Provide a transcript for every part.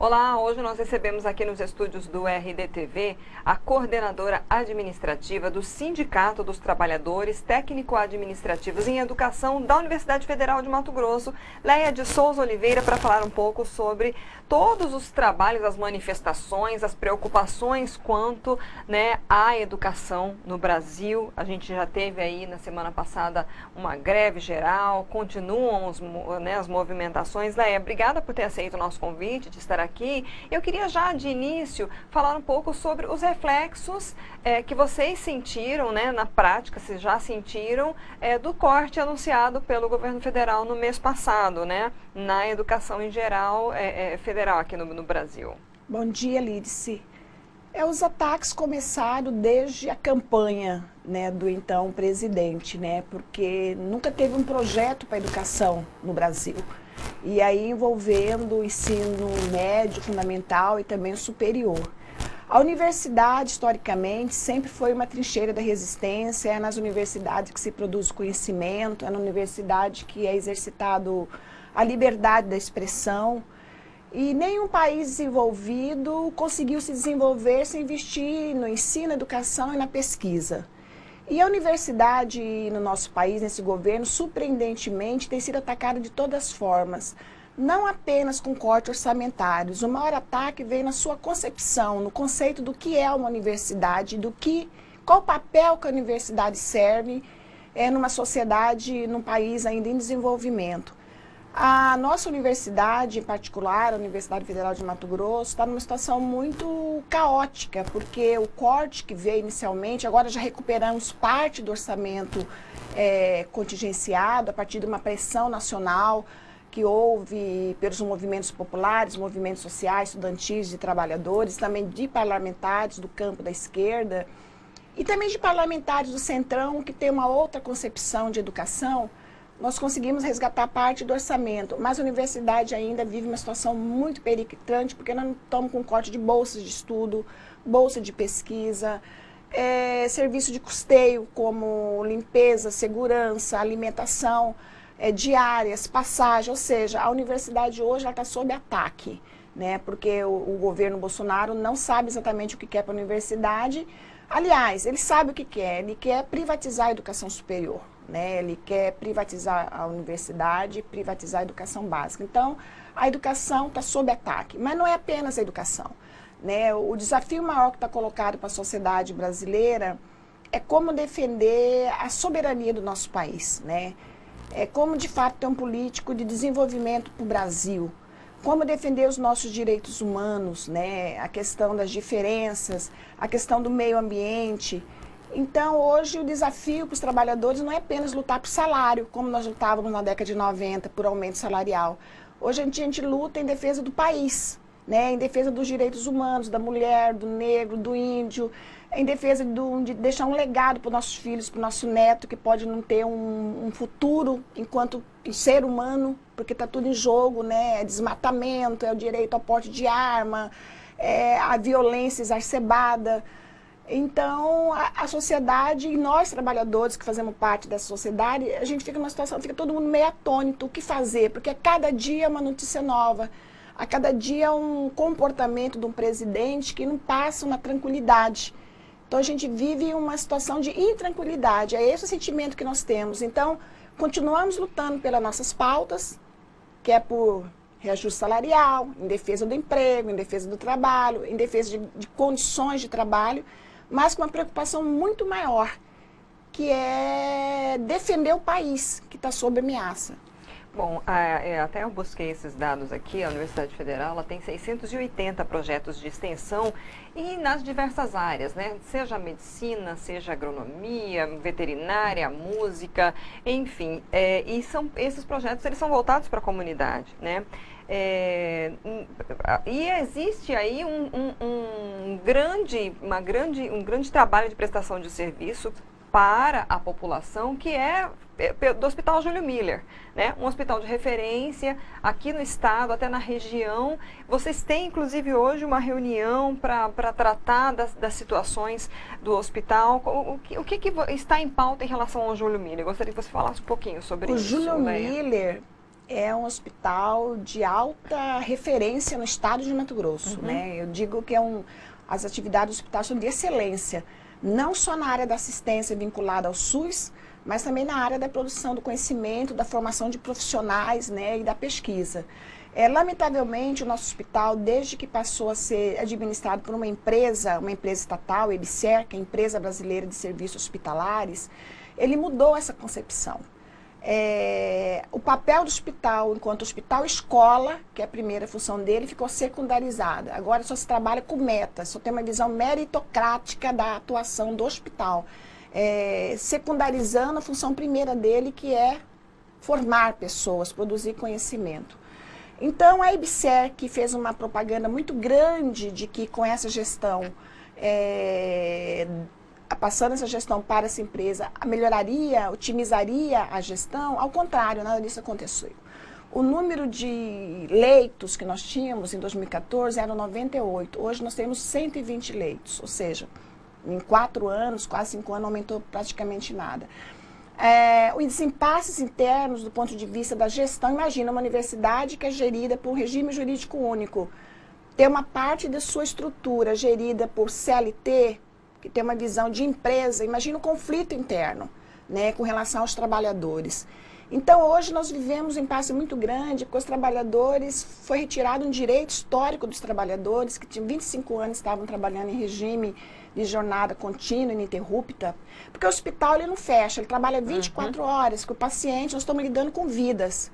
Olá, hoje nós recebemos aqui nos estúdios do RDTV a coordenadora administrativa do Sindicato dos Trabalhadores Técnico-Administrativos em Educação da Universidade Federal de Mato Grosso, Leia de Souza Oliveira, para falar um pouco sobre todos os trabalhos, as manifestações, as preocupações quanto, à educação no Brasil. A gente já teve aí na semana passada uma greve geral, continuam as movimentações. Leia, obrigada por ter aceito o nosso convite de estar aqui. Eu queria já de início falar um pouco sobre os reflexos que vocês sentiram, na prática, vocês já sentiram, do corte anunciado pelo governo federal no mês passado, na educação em geral federal aqui no Brasil. Bom dia, Lídice. Os ataques começaram desde a campanha do então presidente, porque nunca teve um projeto para a educação no Brasil. E aí envolvendo o ensino médio, fundamental e também o superior. A universidade, historicamente, sempre foi uma trincheira da resistência, é nas universidades que se produz conhecimento, é na universidade que é exercitado a liberdade da expressão. E nenhum país desenvolvido conseguiu se desenvolver sem investir no ensino, educação e na pesquisa. E a universidade no nosso país, nesse governo, surpreendentemente, tem sido atacada de todas as formas. Não apenas com cortes orçamentários. O maior ataque veio na sua concepção, no conceito do que é uma universidade, qual o papel que a universidade serve numa sociedade, num país ainda em desenvolvimento. A nossa universidade, em particular, a Universidade Federal de Mato Grosso, está numa situação muito caótica, porque o corte que veio inicialmente, agora já recuperamos parte do orçamento contingenciado, a partir de uma pressão nacional que houve pelos movimentos populares, movimentos sociais, estudantis, de trabalhadores, também de parlamentares do campo da esquerda, e também de parlamentares do Centrão, que tem uma outra concepção de educação. Nós conseguimos resgatar parte do orçamento, mas a universidade ainda vive uma situação muito periclitante, porque nós estamos com corte de bolsas de estudo, bolsa de pesquisa, serviço de custeio como limpeza, segurança, alimentação, diárias, passagem, ou seja, a universidade hoje está sob ataque, porque o governo Bolsonaro não sabe exatamente o que quer para a universidade. Aliás, ele sabe o que quer, ele quer privatizar a educação superior. Ele quer privatizar a universidade, privatizar a educação básica. Então, a educação está sob ataque, mas não é apenas a educação. O desafio maior que está colocado para a sociedade brasileira é como defender a soberania do nosso país. É como, de fato, ter um político de desenvolvimento para o Brasil. Como defender os nossos direitos humanos, a questão das diferenças, a questão do meio ambiente. Então, hoje, o desafio para os trabalhadores não é apenas lutar por salário, como nós lutávamos na década de 90, por aumento salarial. Hoje, a gente luta em defesa do país, em defesa dos direitos humanos, da mulher, do negro, do índio, em defesa de deixar um legado para os nossos filhos, para o nosso neto, que pode não ter um futuro enquanto ser humano, porque está tudo em jogo, é desmatamento, é o direito ao porte de arma, a violência exacerbada. Então, a sociedade e nós, trabalhadores que fazemos parte dessa sociedade, a gente fica numa situação, fica todo mundo meio atônito, o que fazer? Porque a cada dia é uma notícia nova, a cada dia é um comportamento de um presidente que não passa uma tranquilidade. Então, a gente vive uma situação de intranquilidade, é esse o sentimento que nós temos. Então, continuamos lutando pelas nossas pautas, que é por reajuste salarial, em defesa do emprego, em defesa do trabalho, em defesa de condições de trabalho, mas com uma preocupação muito maior, que é defender o país que está sob ameaça. Bom, até eu busquei esses dados aqui, a Universidade Federal ela tem 680 projetos de extensão e nas diversas áreas, seja a medicina, seja a agronomia, veterinária, música, enfim, e esses projetos eles são voltados para a comunidade, e existe aí um grande trabalho de prestação de serviço para a população, que é do Hospital Júlio Miller, um hospital de referência aqui no estado, até na região. Vocês têm, inclusive, hoje uma reunião para tratar das situações do hospital. O que está em pauta em relação ao Júlio Miller? Eu gostaria que você falasse um pouquinho sobre isso. O Júlio Miller é um hospital de alta referência no estado de Mato Grosso, né? Eu digo que as atividades do hospital são de excelência, não só na área da assistência vinculada ao SUS, mas também na área da produção do conhecimento, da formação de profissionais, né, e da pesquisa. Lamentavelmente, o nosso hospital, desde que passou a ser administrado por uma empresa estatal, a EBSER, que é a Empresa Brasileira de Serviços Hospitalares, ele mudou essa concepção. O papel do hospital, enquanto hospital-escola, que é a primeira função dele, ficou secundarizada. Agora só se trabalha com metas, só tem uma visão meritocrática da atuação do hospital, secundarizando a função primeira dele, que é formar pessoas, produzir conhecimento. Então, a EBSER, que fez uma propaganda muito grande de que com essa gestão, passando essa gestão para essa empresa, melhoraria, otimizaria a gestão, ao contrário, nada disso aconteceu. O número de leitos que nós tínhamos em 2014 eram 98, hoje nós temos 120 leitos, ou seja, em 4 anos, quase 5 anos, não aumentou praticamente nada. Os impasses internos do ponto de vista da gestão, imagina uma universidade que é gerida por um regime jurídico único, ter uma parte da sua estrutura gerida por CLT, que tem uma visão de empresa, imagina um conflito interno, né, com relação aos trabalhadores. Então, hoje nós vivemos um impasse muito grande, porque os trabalhadores, foi retirado um direito histórico dos trabalhadores, que tinham 25 anos, estavam trabalhando em regime de jornada contínua, ininterrupta, porque o hospital ele não fecha, ele trabalha 24 horas, com o paciente, nós estamos lidando com vidas.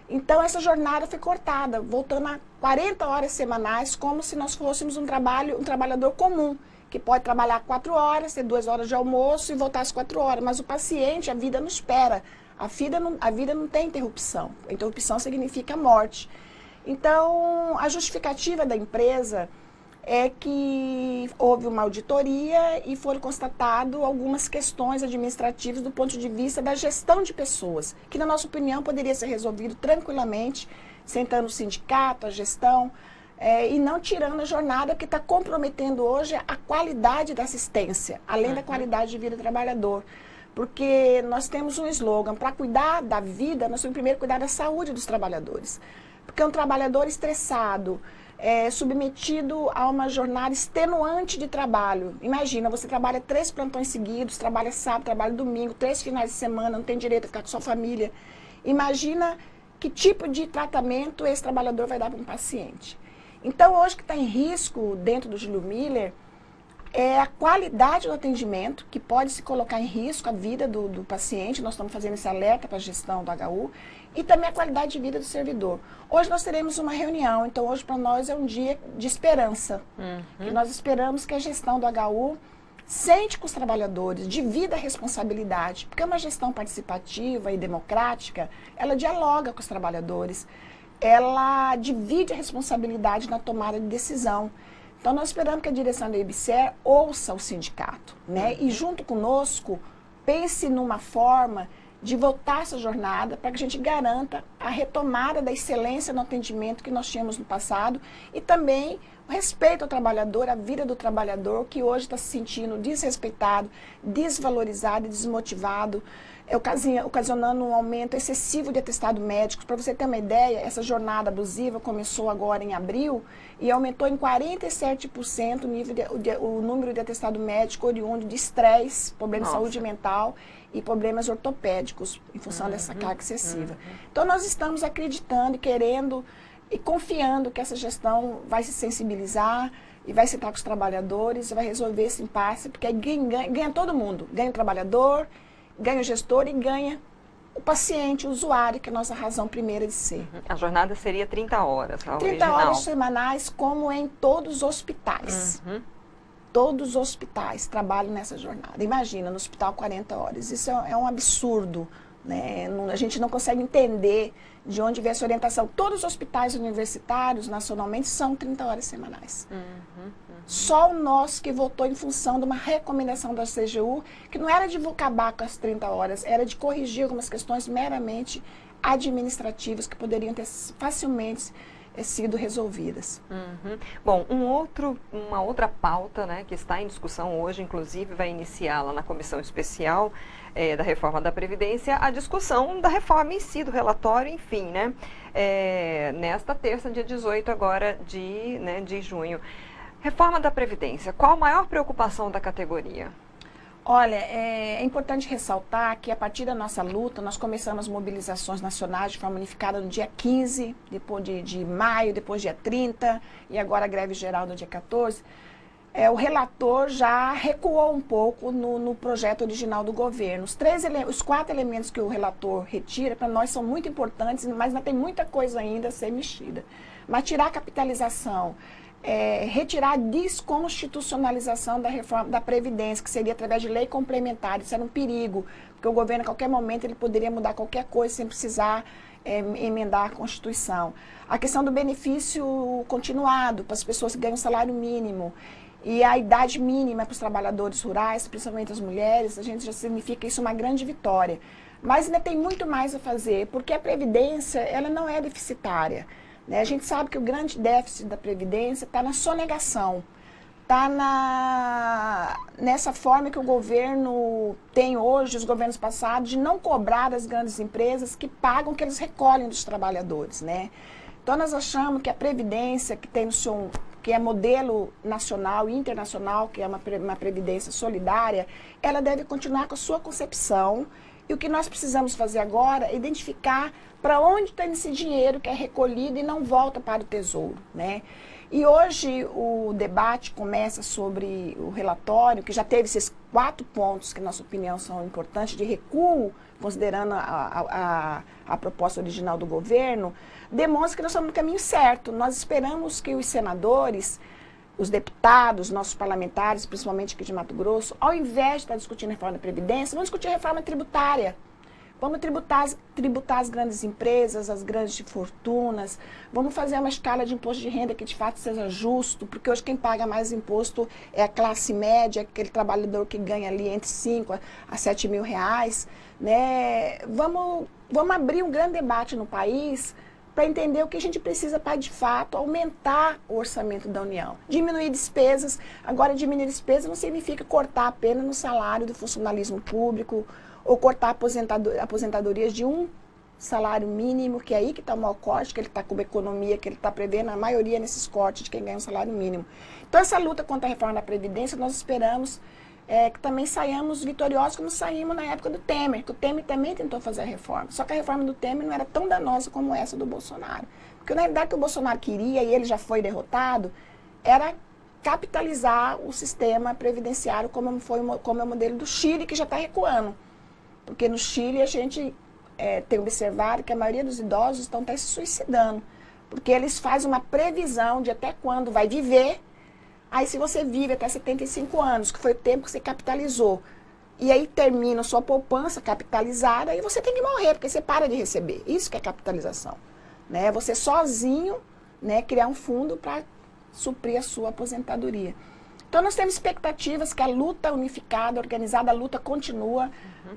Então, essa jornada foi cortada, voltando a 40 horas semanais, como se nós fôssemos um trabalhador comum, que pode trabalhar 4 horas, ter 2 horas de almoço e voltar às 4 horas, mas o paciente, a vida não espera, a vida não tem interrupção, a interrupção significa morte. Então, a justificativa da empresa é que houve uma auditoria e foram constatadas algumas questões administrativas do ponto de vista da gestão de pessoas, que na nossa opinião poderia ser resolvido tranquilamente, sentando o sindicato, a gestão, e não tirando a jornada que está comprometendo hoje a qualidade da assistência, além da qualidade de vida do trabalhador. Porque nós temos um slogan, para cuidar da vida, nós temos primeiro cuidar da saúde dos trabalhadores. Porque um trabalhador estressado, submetido a uma jornada extenuante de trabalho. Imagina, você trabalha 3 plantões seguidos, trabalha sábado, trabalha domingo, 3 finais de semana, não tem direito a ficar com sua família. Imagina que tipo de tratamento esse trabalhador vai dar para um paciente. Então, hoje que está em risco dentro do Júlio Miller, é a qualidade do atendimento, que pode se colocar em risco a vida do paciente, nós estamos fazendo esse alerta para a gestão do HU, e também a qualidade de vida do servidor. Hoje nós teremos uma reunião, então hoje para nós é um dia de esperança. E nós esperamos que a gestão do HU sente com os trabalhadores, divida a responsabilidade, porque uma gestão participativa e democrática, ela dialoga com os trabalhadores, ela divide a responsabilidade na tomada de decisão. Então, nós esperamos que a direção da EBSER ouça o sindicato, né? E junto conosco, pense numa forma de voltar essa jornada para que a gente garanta a retomada da excelência no atendimento que nós tínhamos no passado e também o respeito ao trabalhador, a vida do trabalhador que hoje está se sentindo desrespeitado, desvalorizado e desmotivado, ocasionando um aumento excessivo de atestado médico. Para você ter uma ideia, essa jornada abusiva começou agora em abril e aumentou em 47% o número de atestado médico oriundo de estresse, problemas de saúde mental e problemas ortopédicos, em função dessa carga excessiva. Então, nós estamos acreditando e querendo e confiando que essa gestão vai se sensibilizar e vai sentar com os trabalhadores, vai resolver esse impasse, porque aí ganha todo mundo, ganha o trabalhador, ganha o gestor e ganha o paciente, o usuário, que é a nossa razão primeira de ser. A jornada seria 30 horas, a 30 original. horas semanais, como em todos os hospitais. Todos os hospitais trabalham nessa jornada. Imagina, no hospital 40 horas. Isso é um absurdo, né? A gente não consegue entender de onde vem essa orientação. Todos os hospitais universitários, nacionalmente, são 30 horas semanais. Só o nosso que votou em função de uma recomendação da CGU, que não era de acabar com as 30 horas, era de corrigir algumas questões meramente administrativas que poderiam ter facilmente sido resolvidas. Bom, uma outra pauta, né, que está em discussão hoje, inclusive vai iniciá-la na comissão especial da reforma da Previdência, a discussão da reforma em si, do relatório, enfim, né, nesta terça, dia 18 agora de junho. Reforma da Previdência, qual a maior preocupação da categoria? Olha, é importante ressaltar que a partir da nossa luta, nós começamos as mobilizações nacionais de forma unificada no dia 15, depois de maio, depois dia 30 e agora a greve geral no dia 14. O relator já recuou um pouco no projeto original do governo. Os 4 elementos que o relator retira, para nós são muito importantes, mas ainda tem muita coisa ainda a ser mexida. Mas tirar a capitalização, retirar a desconstitucionalização da reforma da Previdência, que seria através de lei complementar. Isso era um perigo, porque o governo, a qualquer momento, ele poderia mudar qualquer coisa sem precisar emendar a Constituição. A questão do benefício continuado para as pessoas que ganham salário mínimo e a idade mínima para os trabalhadores rurais, principalmente as mulheres, a gente já significa isso uma grande vitória. Mas ainda tem muito mais a fazer, porque a Previdência, ela não é deficitária. A gente sabe que o grande déficit da Previdência está na sonegação, está nessa forma que o governo tem hoje, os governos passados, de não cobrar das grandes empresas que pagam o que eles recolhem dos trabalhadores, né? Então nós achamos que a Previdência, que tem que é modelo nacional e internacional, que é uma Previdência solidária, ela deve continuar com a sua concepção. E o que nós precisamos fazer agora é identificar para onde está esse dinheiro que é recolhido e não volta para o Tesouro, né? E hoje o debate começa sobre o relatório, que já teve esses 4 pontos que, na nossa opinião, são importantes, de recuo, considerando a proposta original do governo, demonstra que nós estamos no caminho certo. Nós esperamos que os senadores, os deputados, nossos parlamentares, principalmente aqui de Mato Grosso, ao invés de estar discutindo a reforma da Previdência, vamos discutir a reforma tributária. Vamos tributar as grandes empresas, as grandes fortunas, vamos fazer uma escala de imposto de renda que de fato seja justo, porque hoje quem paga mais imposto é a classe média, aquele trabalhador que ganha ali entre 5 a 7 mil reais, né? Vamos abrir um grande debate no país para entender o que a gente precisa para, de fato, aumentar o orçamento da União. Diminuir despesas. Agora, diminuir despesas não significa cortar apenas no salário do funcionalismo público ou cortar aposentadorias de um salário mínimo, que é aí que está o maior corte, que ele está com a economia, que ele está prevendo a maioria nesses cortes de quem ganha um salário mínimo. Então, essa luta contra a reforma da Previdência, nós esperamos que também saiamos vitoriosos como saímos na época do Temer, que o Temer também tentou fazer a reforma. Só que a reforma do Temer não era tão danosa como essa do Bolsonaro. Porque na realidade o que o Bolsonaro queria, e ele já foi derrotado, era capitalizar o sistema previdenciário como é o modelo do Chile, que já está recuando. Porque no Chile a gente tem observado que a maioria dos idosos estão até se suicidando. Porque eles fazem uma previsão de até quando vai viver. Aí se você vive até 75 anos, que foi o tempo que você capitalizou, e aí termina a sua poupança capitalizada, aí você tem que morrer, porque você para de receber. Isso que é capitalização, né? Você sozinho, né, criar um fundo para suprir a sua aposentadoria. Então nós temos expectativas que a luta unificada, organizada, a luta continua,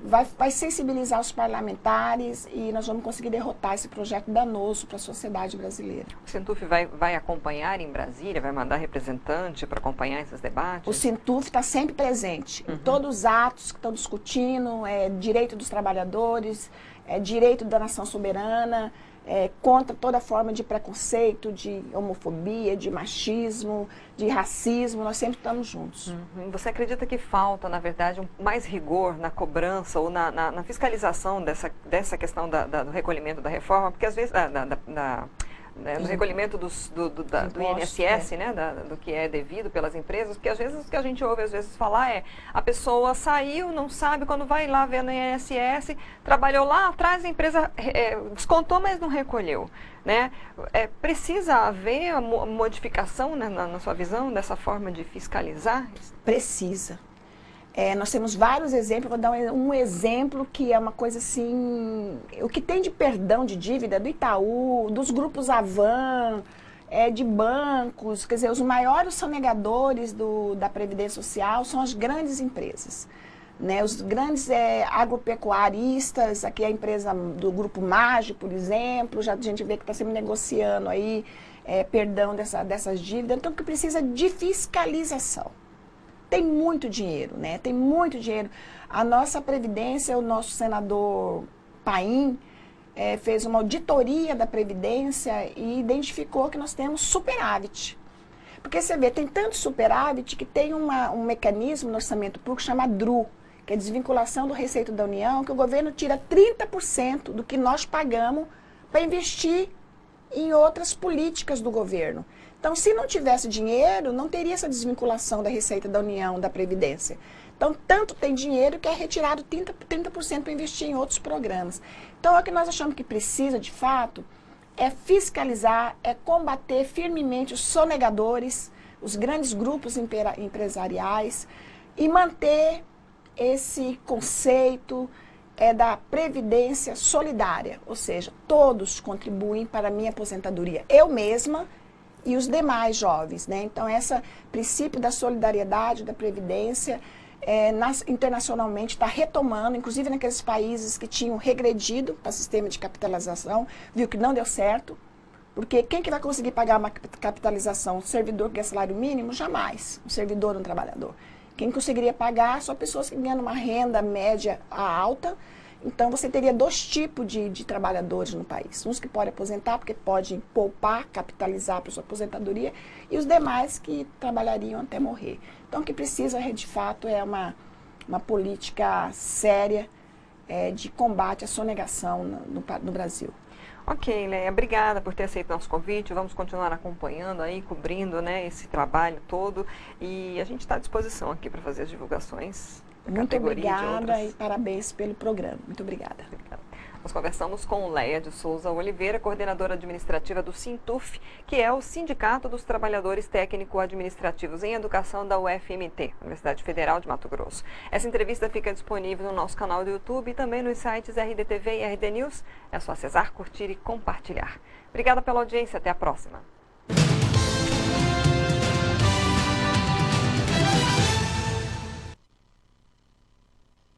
vai sensibilizar os parlamentares e nós vamos conseguir derrotar esse projeto danoso para a sociedade brasileira. O Sintuf vai acompanhar em Brasília, vai mandar representante para acompanhar esses debates? O Sintuf está sempre presente em todos os atos que estão discutindo, direito dos trabalhadores, direito da nação soberana, contra toda forma de preconceito, de homofobia, de machismo, de racismo, nós sempre estamos juntos. Você acredita que falta, na verdade, mais rigor na cobrança ou na fiscalização dessa questão do recolhimento da reforma? Porque às vezes, no recolhimento do INSS, né, do que é devido pelas empresas, porque às vezes o que a gente ouve falar a pessoa saiu, não sabe, quando vai lá ver no INSS, trabalhou lá atrás, a empresa descontou, mas não recolheu, né? Precisa haver a modificação, né, na sua visão, dessa forma de fiscalizar? Precisa. Nós temos vários exemplos, vou dar um exemplo que é uma coisa assim, o que tem de perdão de dívida do Itaú, dos grupos Avan, de bancos, quer dizer, os maiores sonegadores da Previdência Social são as grandes empresas. né? Os grandes agropecuaristas, aqui a empresa do Grupo Maggi, por exemplo, já a gente vê que está sempre negociando aí perdão dessas dívidas, então que precisa de fiscalização. Tem muito dinheiro, né? Tem muito dinheiro. A nossa Previdência, o nosso senador Paim, fez uma auditoria da Previdência e identificou que nós temos superávit. Porque você vê, tem tanto superávit que tem um mecanismo no orçamento público chamado DRU, que é desvinculação do Receita da União, que o governo tira 30% do que nós pagamos para investir em outras políticas do governo. Então, se não tivesse dinheiro, não teria essa desvinculação da Receita da União, da Previdência. Então, tanto tem dinheiro que é retirado 30% para investir em outros programas. Então, o que nós achamos que precisa, de fato, é fiscalizar, é combater firmemente os sonegadores, os grandes grupos empresariais e manter esse conceito da previdência solidária, ou seja, todos contribuem para a minha aposentadoria, eu mesma e os demais jovens, né? Então, esse princípio da solidariedade, da previdência, internacionalmente está retomando, inclusive naqueles países que tinham regredido para o sistema de capitalização, viu que não deu certo, porque quem que vai conseguir pagar uma capitalização? Um servidor que ganha salário mínimo? Jamais. Um servidor, um trabalhador. Quem conseguiria pagar são pessoas que ganham uma renda média alta. Então, você teria dois tipos de trabalhadores no país. Uns que podem aposentar, porque podem poupar, capitalizar para sua aposentadoria, e os demais que trabalhariam até morrer. Então, o que precisa, de fato, é uma política séria de combate à sonegação no Brasil. Ok, Leia, obrigada por ter aceito nosso convite. Vamos continuar acompanhando aí, cobrindo, né, esse trabalho todo. E a gente está à disposição aqui para fazer as divulgações. Muito obrigada e parabéns pelo programa. Muito obrigada. Nós conversamos com Leia de Souza Oliveira, coordenadora administrativa do Sintuf, que é o Sindicato dos Trabalhadores Técnico-Administrativos em Educação da UFMT, Universidade Federal de Mato Grosso. Essa entrevista fica disponível no nosso canal do YouTube e também nos sites RDTV e RD News. É só acessar, curtir e compartilhar. Obrigada pela audiência. Até a próxima.